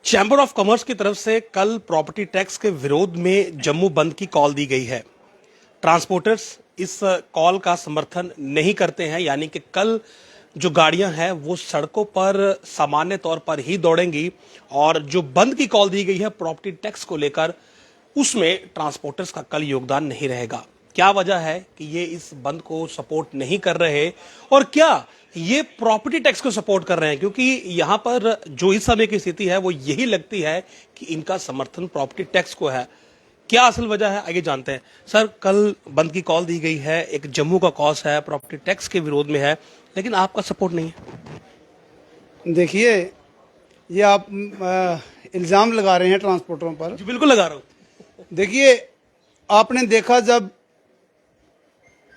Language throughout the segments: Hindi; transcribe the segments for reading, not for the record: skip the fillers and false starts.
चैंबर ऑफ कॉमर्स की तरफ से कल प्रॉपर्टी टैक्स के विरोध में जम्मू बंद की कॉल दी गई है। ट्रांसपोर्टर्स इस कॉल का समर्थन नहीं करते हैं, यानी कि कल जो गाड़ियां हैं वो सड़कों पर सामान्य तौर पर ही दौड़ेंगी और जो बंद की कॉल दी गई है प्रॉपर्टी टैक्स को लेकर, उसमें ट्रांसपोर्टर्स का कल योगदान नहीं रहेगा। क्या वजह है कि ये इस बंद को सपोर्ट नहीं कर रहे और क्या ये प्रॉपर्टी टैक्स को सपोर्ट कर रहे हैं? क्योंकि यहां पर जो इस समय की स्थिति है वो यही लगती है कि इनका समर्थन प्रॉपर्टी टैक्स को है। क्या असल वजह है, आइए जानते हैं। सर, कल बंद की कॉल दी गई है, एक जम्मू का कॉज है, प्रॉपर्टी टैक्स के विरोध में है, लेकिन आपका सपोर्ट नहीं है। देखिए, ये आप इल्ज़ाम लगा रहे हैं ट्रांसपोर्टरों पर। जी बिल्कुल लगा रहा हूं। देखिए, आपने देखा जब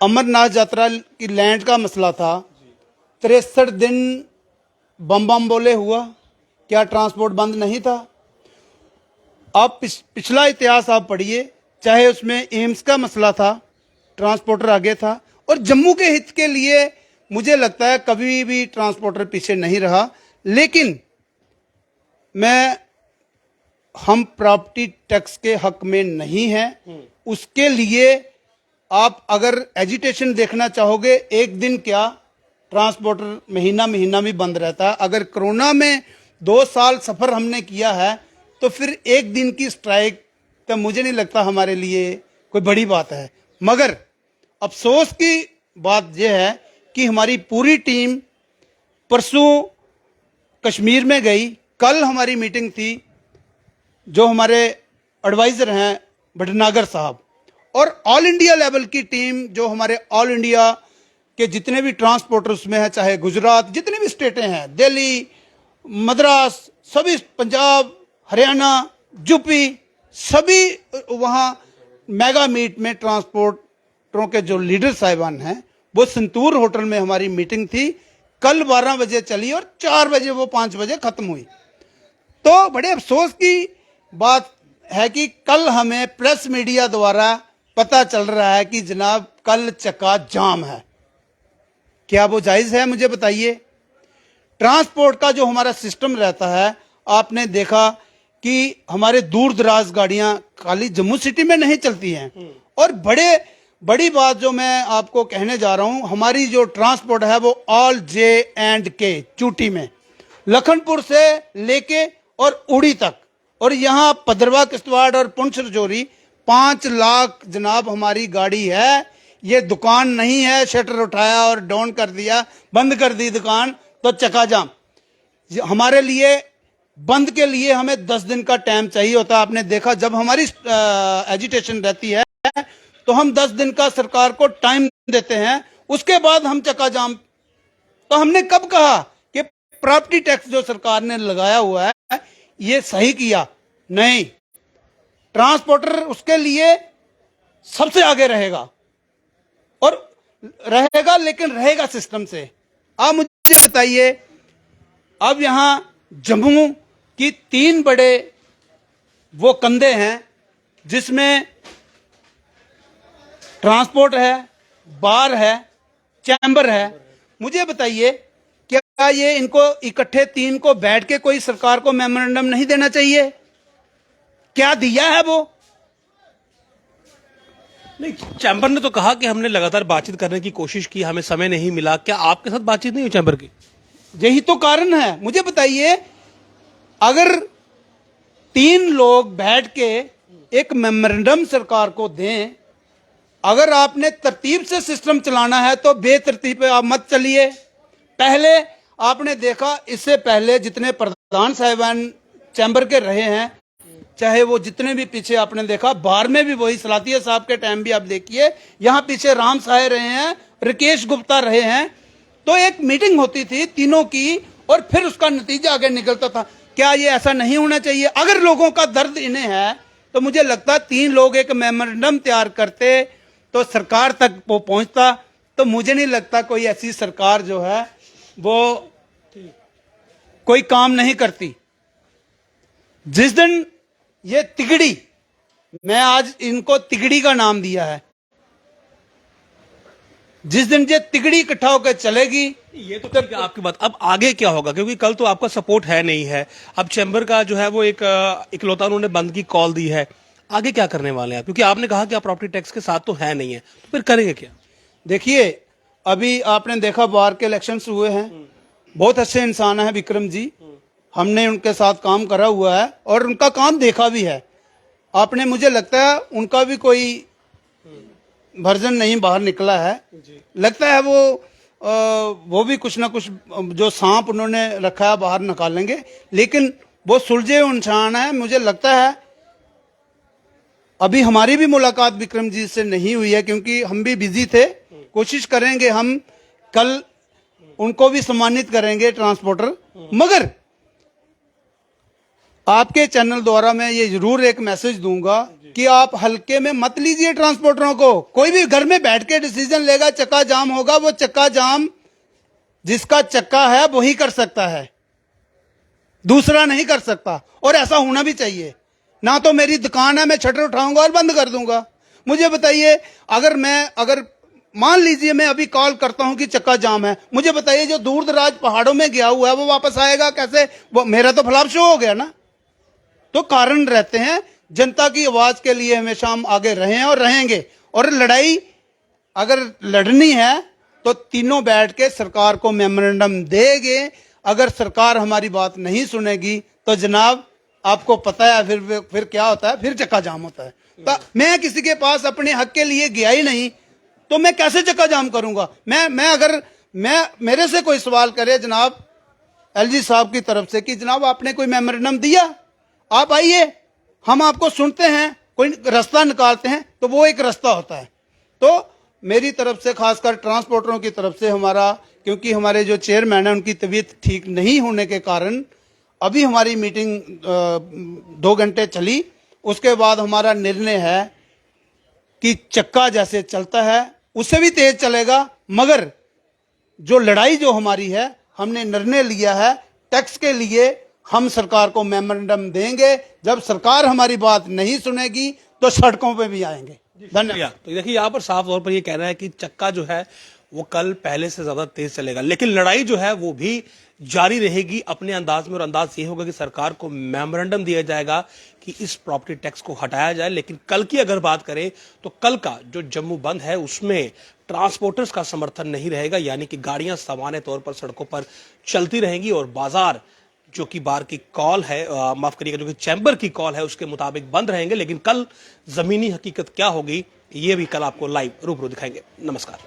अमरनाथ यात्रा की लैंड का मसला था, 63 दिन बम बम बोले हुआ, क्या ट्रांसपोर्ट बंद नहीं था? आप पिछला इतिहास आप पढ़िए, चाहे उसमें एम्स का मसला था, ट्रांसपोर्टर आगे था। और जम्मू के हित के लिए मुझे लगता है कभी भी ट्रांसपोर्टर पीछे नहीं रहा। लेकिन हम प्रॉपर्टी टैक्स के हक में नहीं हैं। उसके लिए आप अगर एजिटेशन देखना चाहोगे, एक दिन क्या ट्रांसपोर्टर महीना महीना भी बंद रहता है। अगर कोरोना में 2 साल सफर हमने किया है तो फिर एक दिन की स्ट्राइक तो मुझे नहीं लगता हमारे लिए कोई बड़ी बात है। मगर अफसोस की बात यह है कि हमारी पूरी टीम परसों कश्मीर में गई। कल हमारी मीटिंग थी, जो हमारे एडवाइज़र हैं भटनागर साहब, और ऑल इंडिया लेवल की टीम, जो हमारे ऑल इंडिया के जितने भी ट्रांसपोर्टर उसमें हैं, चाहे गुजरात, जितनी भी स्टेटें हैं, दिल्ली, मद्रास, सभी, पंजाब, हरियाणा, यूपी, सभी वहाँ मेगा मीट में ट्रांसपोर्टरों के जो लीडर साहिबान हैं, वो संतूर होटल में हमारी मीटिंग थी। कल 12 बजे चली और 4 बजे वो 5 बजे खत्म हुई। तो बड़े अफसोस की बात है कि कल हमें प्रेस मीडिया द्वारा पता चल रहा है कि जनाब कल चक्का जाम है। क्या वो जायज है? मुझे बताइए। ट्रांसपोर्ट का जो हमारा सिस्टम रहता है, आपने देखा कि हमारे दूर दराज गाड़ियां खाली जम्मू सिटी में नहीं चलती हैं। और बड़ी बात जो मैं आपको कहने जा रहा हूं, हमारी जो ट्रांसपोर्ट है वो ऑल J&K चूटी में, लखनपुर से लेके और उड़ी तक, और यहाँ पदरवा, किश्तवाड़ और पुंछ रजौरी 5 लाख जनाब हमारी गाड़ी है। ये दुकान नहीं है शटर उठाया और डाउन कर दिया, बंद कर दी दुकान तो चक्का जाम। हमारे लिए बंद के लिए हमें 10 दिन का टाइम चाहिए होता है। आपने देखा जब हमारी एजिटेशन रहती है तो हम 10 दिन का सरकार को टाइम देते हैं, उसके बाद हम चक्का जाम। तो हमने कब कहा कि प्रॉपर्टी टैक्स जो सरकार ने लगाया हुआ है ये सही किया? नहीं, ट्रांसपोर्टर उसके लिए सबसे आगे रहेगा और रहेगा, लेकिन रहेगा सिस्टम से। आप मुझे बताइए, अब यहां जम्मू की 3 बड़े वो कंधे हैं जिसमें ट्रांसपोर्ट है, बार है, चैम्बर है। मुझे बताइए, क्या ये इनको इकट्ठे 3 को बैठ के कोई सरकार को मेमोरेंडम नहीं देना चाहिए? क्या दिया है वो? नहीं, चैंबर ने तो कहा कि हमने लगातार बातचीत करने की कोशिश की, हमें समय नहीं मिला। क्या आपके साथ बातचीत नहीं हुई चैंबर की? यही तो कारण है। मुझे बताइए, अगर 3 लोग बैठ के एक मेमोरेंडम सरकार को दें, अगर आपने तरतीब से सिस्टम चलाना है तो बेतरतीब पे आप मत चलिए। पहले आपने देखा, इससे पहले जितने प्रधान साहिबान चैम्बर के रहे हैं, चाहे वो जितने भी पीछे आपने देखा, बार में भी वही सलातिया साहब के टाइम भी आप देखिए, यहाँ पीछे राम साहे रहे हैं, राकेश गुप्ता रहे हैं। तो एक मीटिंग होती थी तीनों की और फिर उसका नतीजा आगे निकलता था। क्या ये ऐसा नहीं होना चाहिए? अगर लोगों का दर्द इन्हें है तो मुझे लगता है 3 लोग एक मेमोरेंडम तैयार करते तो सरकार तक वो पहुंचता। तो मुझे नहीं लगता कोई ऐसी सरकार जो है वो कोई काम नहीं करती। जिस दिन ये तिगड़ी, मैं आज इनको तिगड़ी का नाम दिया है, जिस दिन ये तिगड़ी इकट्ठा होकर चलेगी, ये तो ठीक है आपकी बात। अब आगे क्या होगा, क्योंकि कल तो आपका सपोर्ट है नहीं है, अब चैम्बर का जो है वो एक इकलौता उन्होंने बंद की कॉल दी है, आगे क्या करने वाले हैं आप? क्योंकि आपने कहा कि आप प्रॉपर्टी टैक्स के साथ तो है नहीं है, तो फिर करेंगे क्या? देखिए अभी आपने देखा बाहर के इलेक्शंस हुए हैं, बहुत अच्छे इंसान है विक्रम जी, हमने उनके साथ काम करा हुआ है और उनका काम देखा भी है। आपने, मुझे लगता है उनका भी कोई वर्जन नहीं बाहर निकला है, लगता है वो भी कुछ ना कुछ जो सांप उन्होंने रखा है बाहर निकालेंगे, लेकिन वो सुलझे इंसान है। मुझे लगता है अभी हमारी भी मुलाकात विक्रम जी से नहीं हुई है क्योंकि हम भी बिजी थे। कोशिश करेंगे हम कल उनको भी सम्मानित करेंगे ट्रांसपोर्टर, मगर आपके चैनल द्वारा मैं ये जरूर एक मैसेज दूंगा कि आप हल्के में मत लीजिए ट्रांसपोर्टरों को। कोई भी घर में बैठ के डिसीजन लेगा, चक्का जाम होगा, वो चक्का जाम जिसका चक्का है वही कर सकता है, दूसरा नहीं कर सकता, और ऐसा होना भी चाहिए। ना तो मेरी दुकान है मैं शटर उठाऊंगा और बंद कर दूंगा। मुझे बताइए, अगर मान लीजिए मैं अभी कॉल करता हूं कि चक्का जाम है, मुझे बताइए जो दूर दराज पहाड़ों में गया हुआ है वो वापस आएगा कैसे? वो मेरा तो फ्लॉप शो हो गया ना। तो कारण रहते हैं, जनता की आवाज के लिए हमेशा हम आगे रहे हैं और रहेंगे। और लड़ाई अगर लड़नी है तो तीनों बैठ के सरकार को मेमोरेंडम देंगे। अगर सरकार हमारी बात नहीं सुनेगी तो जनाब आपको पता है फिर क्या होता है, फिर चक्का जाम होता है। तो मैं किसी के पास अपने हक के लिए गया ही नहीं तो मैं कैसे चक्का जाम करूंगा? मैं मेरे से कोई सवाल करे जनाब एलजी साहब की तरफ से कि जनाब आपने कोई मेमोरेंडम दिया, आप आइए हम आपको सुनते हैं, कोई रास्ता निकालते हैं, तो वो एक रास्ता होता है। तो मेरी तरफ से, खासकर ट्रांसपोर्टरों की तरफ से हमारा, क्योंकि हमारे जो चेयरमैन है उनकी तबीयत ठीक नहीं होने के कारण अभी हमारी मीटिंग 2 घंटे चली, उसके बाद हमारा निर्णय है कि चक्का जैसे चलता है उससे भी तेज चलेगा, मगर जो लड़ाई जो हमारी है, हमने निर्णय लिया है टैक्स के लिए हम सरकार को मेमोरेंडम देंगे। जब सरकार हमारी बात नहीं सुनेगी तो सड़कों पे भी आएंगे। धन्यवाद। तो देखिए यहाँ पर साफ तौर पर ये कह रहा है कि चक्का जो है वो कल पहले से ज्यादा तेज चलेगा, लेकिन लड़ाई जो है वो भी जारी रहेगी अपने अंदाज में। और अंदाज ये होगा कि सरकार को मेमोरेंडम दिया जाएगा कि इस प्रॉपर्टी टैक्स को हटाया जाए। लेकिन कल की अगर बात करें तो कल का जो जम्मू बंद है उसमें ट्रांसपोर्टर्स का समर्थन नहीं रहेगा, यानी कि गाड़ियां सामान्य तौर पर सड़कों पर चलती रहेंगी और बाजार जो कि बार की कॉल है, माफ करिएगा, जो कि चैम्बर की कॉल है उसके मुताबिक बंद रहेंगे। लेकिन कल जमीनी हकीकत क्या होगी ये भी कल आपको लाइव रूबरू दिखाएंगे। नमस्कार।